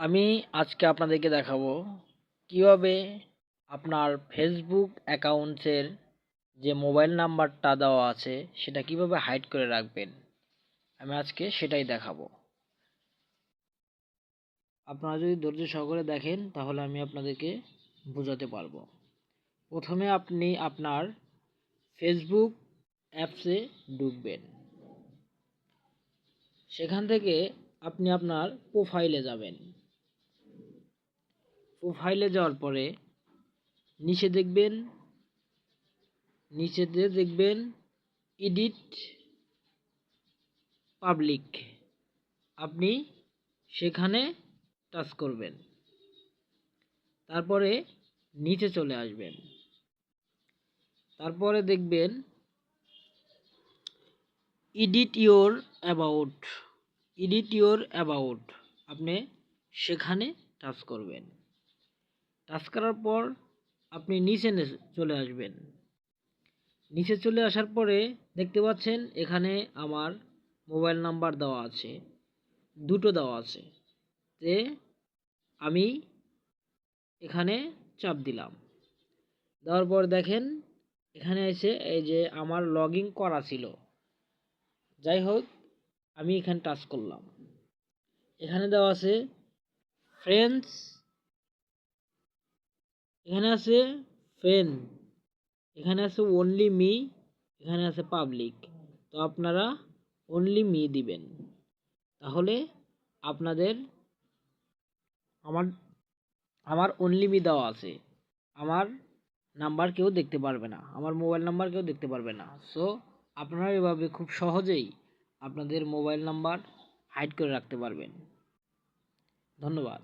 আমি আজকে আপনাদেরকে দেখাবো কিভাবে আপনার ফেসবুক অ্যাকাউন্টসের যে মোবাইল নাম্বারটা দেওয়া আছে সেটা কিভাবে হাইড করে রাখবেন। আমি আজকে সেটাই দেখাবো। আপনারা যদি ধৈর্য সহকারে দেখেন তাহলে আমি আপনাদেরকে বোঝাতে পারবো। প্রথমে আপনি আপনার ফেসবুক অ্যাপসে ঢুকবেন। সেখান থেকে আপনি আপনার প্রোফাইলে যাবেন। প্রোফাইলে যাওয়ার পরে নিচে দেখবেন এডিট পাবলিক। আপনি সেখানে টাচ করবেন। তারপরে নিচে চলে আসবেন। তারপরে দেখবেন এডিট ইওর অ্যাবাউট। আপনি সেখানে টাচ করবেন। টাচ করার পর আপনি নিচে চলে আসবেন। নিচে চলে আসার পরে দেখতে পাচ্ছেন এখানে আমার মোবাইল নাম্বার দেওয়া আছে, দুটো দেওয়া আছে। তে আমি এখানে চাপ দিলাম। দেওয়ার পর দেখেন এখানে এসে এই যে আমার লগ ইন করা ছিল, যাই হোক আমি এখানে টাচ করলাম। এখানে দেওয়া আছে ফ্রেন্ডস, এখানে আছে ফ্রেন্ড, এখানে আছে অনলি মি, এখানে আছে পাবলিক। তো আপনারা অনলি মি দিবেন। তাহলে আপনাদের আমার আমার অনলি মি দেওয়া আছে, আমার নাম্বার কেউ দেখতে পারবে না, আমার মোবাইল নাম্বার কেউ দেখতে পারবে না। সো আপনারা এভাবে খুব সহজেই আপনাদের মোবাইল নাম্বার হাইড করে রাখতে পারবেন। ধন্যবাদ।